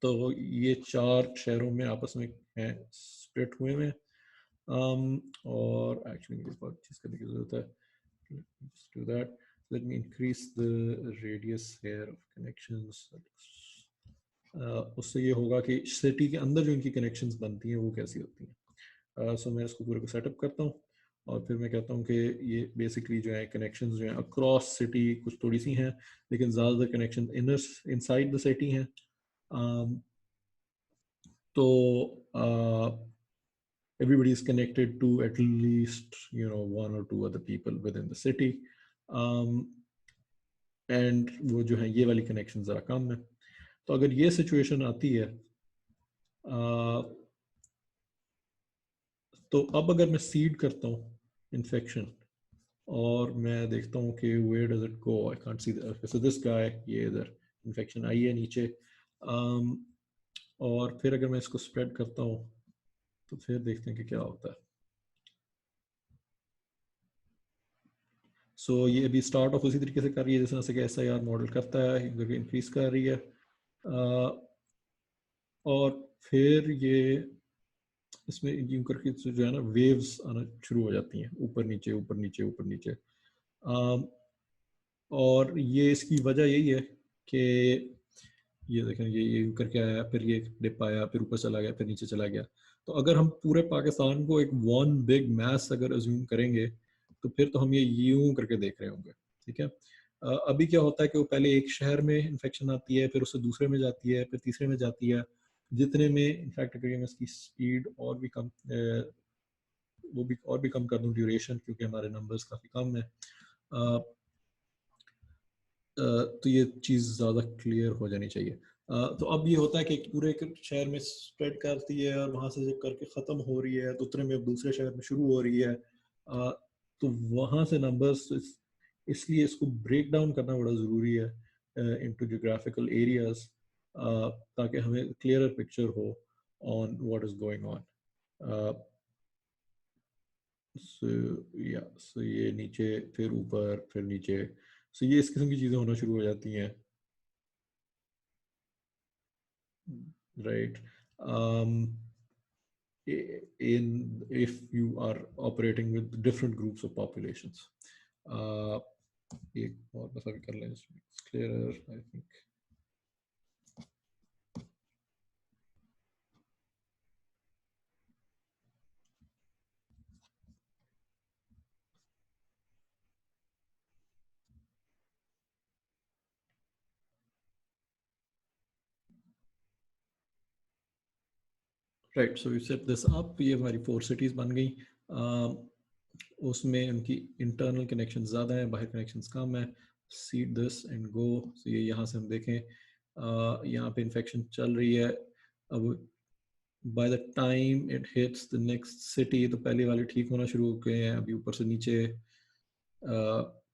Speaker 1: तो ये 4 शहरों में आपस में हैं स्प्लिट हुए हैं। और एक्चुअली मुझे एक और चीज़ करने की ज़रूरत है। Let's do that. Let me increase the radius here of connections. उससे ये होगा कि सिटी के अंदर जो इनकी कनेक्शंस बनती हैं वो कैसी होती हैं। सो मैं इसको पूरे को सेटअप करता हूँ और फिर मैं कहता हूँ कि ये बेसिकली जो है कनेक्शंस जो हैं अक्रॉस सिटी कुछ थोड़ी सी हैं, लेकिन ज़्यादातर connection inner inside the city हैं। तो everybody is connected to at least one or two other people within the city, and वो जो है ये वाली कनेक्शन ज़रा कम है। तो अगर ये सिचुएशन आती है, तो अब अगर मैं सीड करता हूँ इन्फेक्शन और मैं देखता हूँ कि where does it go, I can't see so this guy, ये इधर इन्फेक्शन आई है नीचे, और फिर अगर मैं इसको स्प्रेड करता हूँ तो फिर देखते हैं कि क्या होता है। सो ये अभी स्टार्ट ऑफ उसी तरीके से कर रही है जैसे जैसे कि SIR मॉडल करता है, इंक्रीज कर रही है, और फिर ये इसमें यूं करके जो है ना वेव्स आना शुरू हो जाती हैं, ऊपर नीचे ऊपर नीचे ऊपर नीचे। और ये इसकी वजह यही है कि ये देखें ये यूं करके आया, फिर ये डिप आया, फिर ऊपर चला गया, फिर नीचे चला गया। तो अगर हम पूरे पाकिस्तान को एक वन बिग मैस अगर अज्यूम करेंगे तो फिर तो हम ये यूं करके देख रहे होंगे, ठीक है। अभी क्या होता है कि वो पहले एक शहर में इन्फेक्शन आती है, फिर उससे दूसरे में जाती है, फिर तीसरे में जाती है, जितने में इनफैक्ट अगर मैं इसकी स्पीड और भी कम वो भी और भी कम कर दूं ड्यूरेशन, क्योंकि हमारे नंबर्स काफ़ी कम है, तो ये चीज़ ज़्यादा क्लियर हो जानी चाहिए। तो अब ये होता है कि पूरे एक शहर में स्प्रेड करती है और वहाँ से जब करके ख़त्म हो रही है तो उतने में अब दूसरे शहर में शुरू हो रही है, तो वहाँ से नंबर्स, इसलिए इसको ब्रेक डाउन करना बड़ा ज़रूरी है इनटू जियोग्राफिकल एरियाज, ताकि हमें क्लियरर पिक्चर हो on what is going on. So ये नीचे फिर ऊपर फिर नीचे, सो ये इस किस्म की चीज़ें होना शुरू हो जाती हैं, right. in if you are operating with different groups of populations, एक और बस अभी कर लें, it's clearer I think। Right, so we set this up, ये हमारी 4 सिटीज़ बन गई। उसमें उनकी इंटरनल कनेक्शन ज़्यादा है, बाहर कनेक्शंस कम है। Seed this and go. So ये यहाँ से हम देखें, यहाँ पे इन्फेक्शन चल रही है। अब by the time it hits the next city, तो पहले वाले ठीक होना शुरू हो गए हैं, अभी ऊपर से नीचे,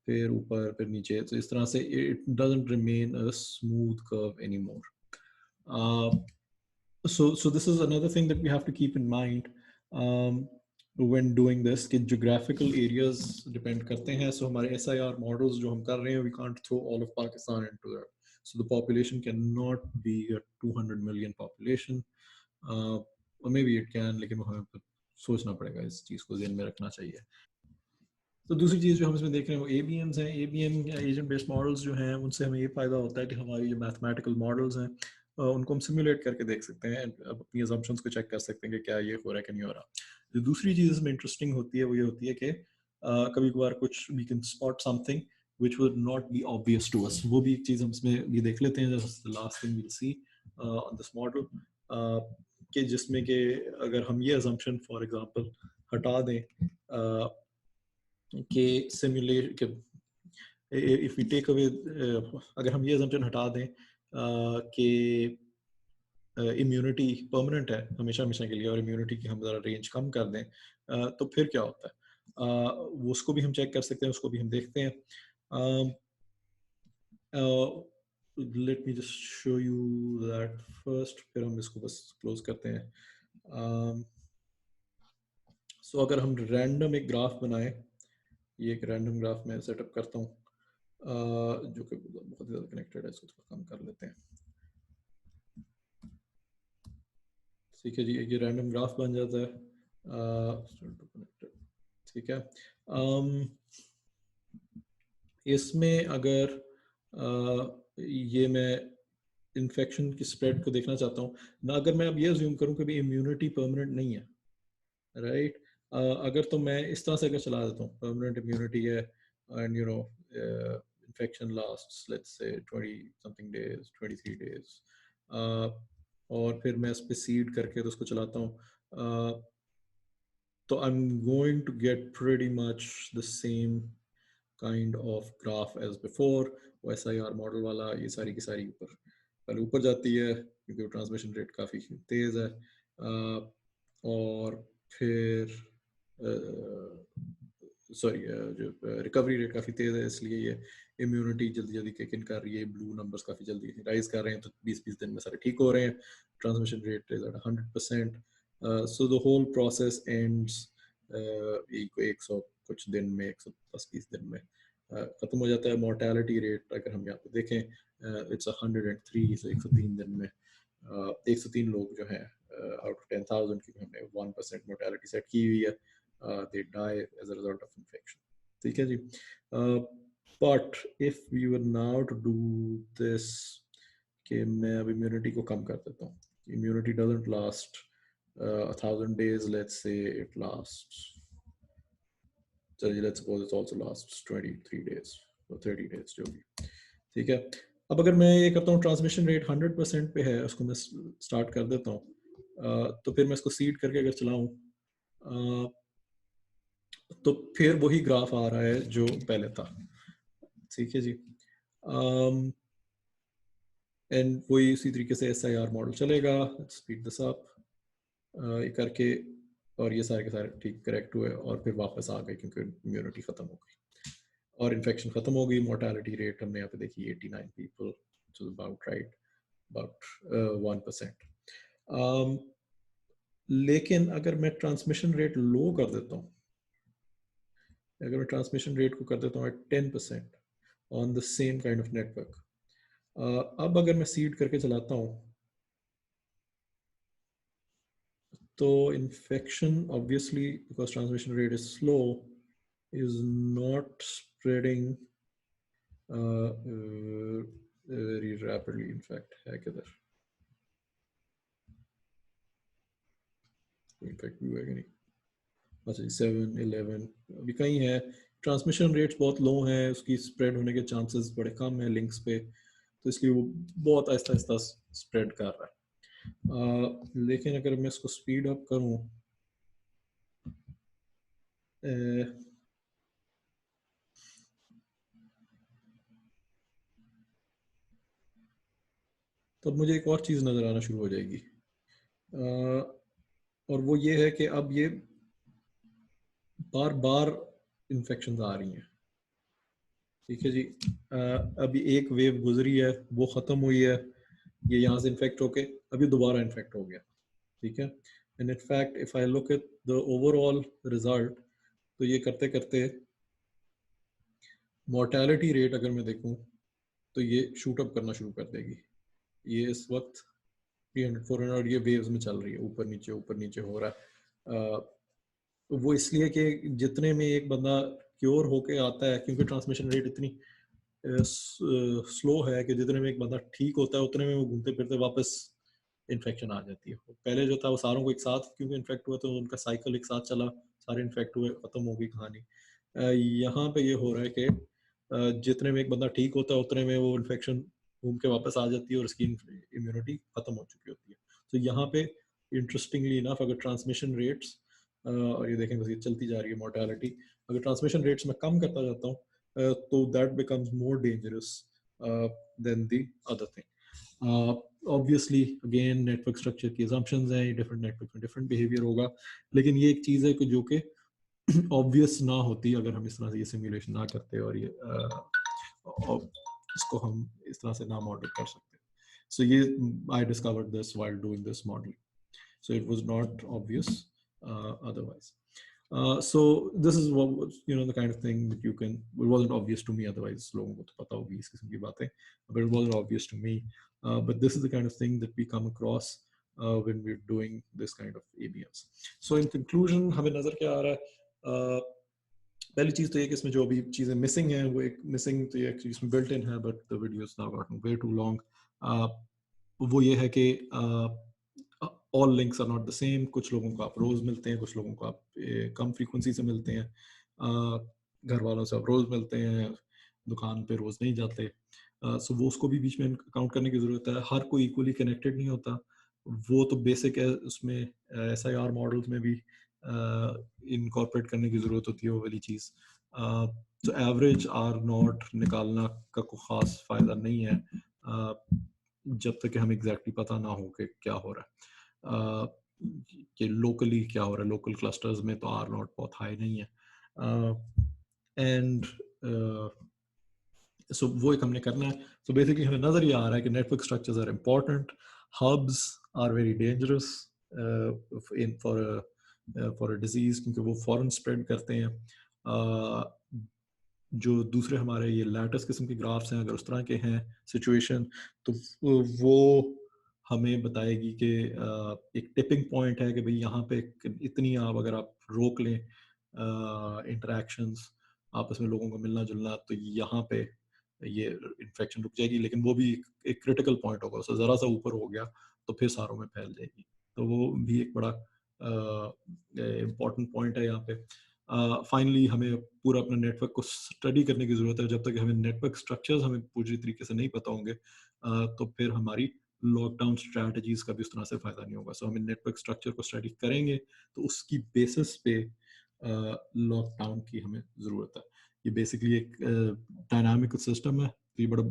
Speaker 1: फिर ऊपर फिर नीचे, तो इस तरह से it doesn't remain a smooth curve any more. So this is another thing that we have to keep in mind um, when doing this, कि geographical areas depend करते हैं। So हमारे SIR models जो हम कर रहे हैं, we can't throw all of Pakistan into that. So the population cannot be a 200 million population, or maybe it can, लेकिन हमें सोचना पड़ेगा, इस चीज़ को ध्यान में रखना चाहिए। तो दूसरी चीज़ जो हम इसमें देख रहे हैं वो ABMs हैं। ABM या एजेंट बेस्ड मॉडल्स जो हैं, उनसे हमें ये फ़ायदा होता है कि हमारी जो मैथमेटिकल मॉडल्स हैं उनको हम सिमुलेट करके देख सकते हैं, अपनी अजम्पशंस को चेक कर सकते हैं कि क्या ये हो रहा है कि नहीं हो रहा। जो दूसरी चीज़ इसमें इंटरेस्टिंग होती है वो ये होती है कि कभी कभार कुछ we can spot something which would not be obvious to us. वो भी एक चीज़ हम इसमें ये देख लेते हैं, last thing we'll see on this model, कि जिसमें कि अगर हम ये अजम्पशन फॉर एग्जांपल हटा दें कि सिमुलेट के इफ वी टेक अवे, अगर हम ये assumption हटा दें कि इम्यूनिटी परमानेंट है हमेशा हमेशा के लिए, और इम्यूनिटी की हम ज़रा रेंज कम कर दें, तो फिर क्या होता है, वो उसको भी हम चेक कर सकते हैं, उसको भी हम देखते हैं। Let me just show you that first, फिर हम इसको बस क्लोज करते हैं। सो अगर हम रैंडम एक ग्राफ बनाएं, ये एक रैंडम ग्राफ मैं सेटअप करता हूँ, जो कि बहुत ज़्यादा कनेक्टेड है, इसको थोड़ा कम कर लेते हैं। ठीक है जी, ये रैंडम ग्राफ बन जाता है, ठीक है। इसमें अगर ये मैं इन्फेक्शन की स्प्रेड को देखना चाहता हूँ ना, अगर मैं अब ये अज्यूम करूँ कि भाई इम्यूनिटी परमानेंट नहीं है, राइट, अगर तो मैं इस तरह से अगर चला देता हूँ परमानेंट इम्यूनिटी है, and you know infection lasts let's say 20 something days, 23 days, और फिर मैं इस पे सीड करके तो उसको चलाता हूँ, तो I am going to get pretty much the same kind of graph as before. वो SIR मॉडल वाला, ये सारी की सारी ऊपर पहले ऊपर जाती है क्योंकि ट्रांसमिशन रेट काफ़ी तेज़ है, और फिर सॉरी जो रिकवरी रेट काफ़ी तेज़ है, इसलिए ये इम्यूनिटी जल्दी जल्दी किक इन कर रही है, ब्लू नंबर्स काफ़ी जल्दी राइज कर रहे हैं, तो 20-20 दिन में सारे ठीक हो रहे हैं, transmission rate is at 100%। So the whole process ends 100 कुछ दिन में, 110-20 दिन में ख़त्म हो जाता है। मोर्टेलिटी रेट अगर हम यहाँ पे देखें, इट्स 103, so 103 दिन में 103 लोग जो हैं आउट ऑफ 10,000 की हमने 1% मोर्टेलिटी सेट की हुई है, they die as a result of infection। ठीक है जी। But if we were now to do this, कि मैं अब immunity को कम कर देता हूँ, immunity doesn't last 1,000 days, let's say it lasts, चलिए let's suppose it also lasts 23 days or 30 days जो भी, ठीक है। अब अगर मैं ये करता हूँ ट्रांसमिशन रेट 100% पे है, उसको मैं स्टार्ट कर देता हूँ, तो फिर मैं इसको सीड करके अगर चलाऊँ, तो फिर वही ग्राफ आ रहा है जो पहले था, ठीक है जी। एंड वही उसी तरीके से SIR मॉडल चलेगा, स्पीड दिस अप ये करके, और ये सारे के सारे ठीक करेक्ट हुए और फिर वापस आ गए क्योंकि इम्यूनिटी ख़त्म हो गई और इन्फेक्शन ख़त्म हो गई। मोर्टेलिटी रेट हमने यहाँ पे देखी 89 पीपल, अबाउट राइट, अबाउट 1%। लेकिन अगर मैं ट्रांसमिशन रेट लो कर देता हूँ, अगर मैं ट्रांसमिशन रेट को कर देता हूँ at 10% on the same kind of network, अब अगर मैं सीड करके चलाता हूँ, तो infection obviously because transmission rate is slow is not spreading very rapidly. In fact है किधर इन्फेक्ट भी है नहीं, अच्छा 7, 11 अभी कहीं है। ट्रांसमिशन रेट्स बहुत लो हैं, उसकी स्प्रेड होने के चांसेस बड़े कम हैं लिंक्स पे, तो इसलिए वो बहुत आहिस्ता आहिस्ता स्प्रेड कर रहा है। लेकिन अगर मैं इसको स्पीड अप करूं, तो मुझे एक और चीज़ नज़र आना शुरू हो जाएगी, और वो ये है कि अब ये बार बार इन्फेक्शन आ रही हैं। ठीक है जी, अभी एक वेव गुजरी है, वो ख़त्म हुई है, ये यहाँ से इन्फेक्ट होके अभी दोबारा इन्फेक्ट हो गया। ठीक है, and in fact if I look at the overall result, तो ये करते करते मोर्टेलिटी रेट अगर मैं देखूं तो ये शूट अप करना शुरू कर देगी। ये इस वक्त 300 400 ये वेव्स में चल रही है, ऊपर नीचे हो रहा है। वो इसलिए कि जितने में एक बंदा क्योर होके आता है, क्योंकि ट्रांसमिशन रेट इतनी स्लो है कि जितने में एक बंदा ठीक होता है उतने में वो घूमते फिरते वापस इन्फेक्शन आ जाती है। पहले जो था वो सारों को एक साथ क्योंकि इन्फेक्ट हुआ तो उनका साइकिल एक साथ चला, सारे इन्फेक्ट हुए, खत्म हो गई कहानी। यहाँ पे ये हो रहा है कि जितने में एक बंदा ठीक होता है उतने में वो इन्फेक्शन घूम के वापस आ जाती है और उसकी इम्यूनिटी खत्म हो चुकी होती है। तो यहाँ पे इंटरेस्टिंगली इनफ अगर ट्रांसमिशन रेट्स, और ये देखें बस ये चलती जा रही है मोर्टेलिटी, अगर ट्रांसमिशन रेट्स में कम करता जाता हूँ तो that becomes more dangerous than the other thing. Obviously again network structure की assumptions हैं, डिफरेंट नेटवर्क में डिफरेंट बिहेवियर होगा, लेकिन ये एक चीज़ है कि जो कि ऑब्वियस ना होती अगर हम इस तरह से ये सिमुलेशन ना करते और ये इसको हम इस तरह से ना मॉडल कर सकते। सो ये I discovered this while doing this model, so it was not obvious otherwise. So this is what, you know, the kind of thing that you can, it wasn't obvious to me, otherwise लोगों को तो पता होगी इस किस्म की बातें, but it wasn't obvious to me. But this is the kind of thing that we come across when we're doing this kind of ABMs. So in conclusion हमें नजर क्या आ रहा है, पहली चीज तो ये कि इसमें जो अभी चीजें मिसिंग हैं वो एक मिसिंग तो ये एक्चुअली इसमें बिल्ट इन है, but the video is now gotten way too long. वो ये है कि all links are not the same, कुछ लोगों को आप रोज मिलते हैं, कुछ लोगों को आप कम फ्रीक्वेंसी से मिलते हैं, घर वालों से आप रोज मिलते हैं, दुकान पे रोज नहीं जाते। सो वो उसको भी बीच में काउंट करने की जरूरत है। हर कोई इक्वली कनेक्टेड नहीं होता, वो तो बेसिक है, उसमें SIR मॉडल्स में भी इनकॉर्पोरेट करने की जरूरत होती है वो वाली चीज। तो एवरेज आर नॉट निकालना का कोई खास फायदा नहीं है जब तक कि हमें एग्जैक्टली पता ना हो कि क्या हो रहा है, कि लोकली क्या हो रहा है। लोकल क्लस्टर्स में तो आर नॉट बहुत हाई नहीं है, एंड सो वो एक हमने करना है। सो बेसिकली हमें नजर ये आ रहा है कि network structures are important, hubs are very dangerous in for a disease, क्योंकि वो फॉरन स्प्रेड करते हैं। जो दूसरे हमारे ये लैटस किस्म के ग्राफ्स हैं, अगर उस तरह के हैं सिचुएशन, तो वो हमें बताएगी कि एक टिपिंग पॉइंट है कि भाई यहाँ पे इतनी आप अगर आप रोक लें इंटरेक्शंस आपस में लोगों को मिलना जुलना, तो यहाँ पे ये इन्फेक्शन रुक जाएगी। लेकिन वो भी एक क्रिटिकल पॉइंट होगा, उससे ज़रा सा ऊपर हो गया तो फिर सारों में फैल जाएगी। तो वो भी एक बड़ा इम्पॉर्टेंट पॉइंट है यहाँ पे। फाइनली हमें पूरा अपने नेटवर्क को स्टडी करने की ज़रूरत है। जब तक हमें नेटवर्क स्ट्रक्चर्स हमें पूरी तरीके से नहीं पता होंगे तो फिर हमारी लॉकडाउन स्ट्रैटेजीज का भी उस तरह से फ़ायदा नहीं होगा। सो हमें नेटवर्क स्ट्रक्चर को स्टडी करेंगे तो उसकी बेसिस पे लॉकडाउन की हमें ज़रूरत है। ये बेसिकली एक डायनामिक सिस्टम है, तो ये बड़ा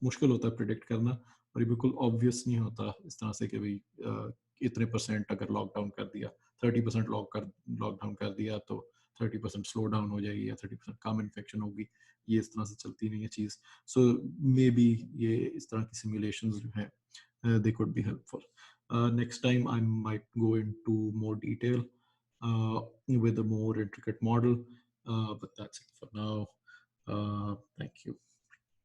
Speaker 1: मुश्किल होता है प्रिडिक्ट करना, और ये बिल्कुल ऑब्वियस नहीं होता इस तरह से कि भाई इतने परसेंट अगर लॉकडाउन कर दिया, 30% लॉकडाउन कर दिया तो 30% स्लो डाउन हो जाएगी या 30% कम इन्फेक्शन होगी। ये इस तरह से चलती नहीं है चीज़। सो मे बी ये इस तरह की सिमुलेशंस जो हैं they could be helpful. Next time I might go into more detail with a more intricate model, but that's it for now. Thank you.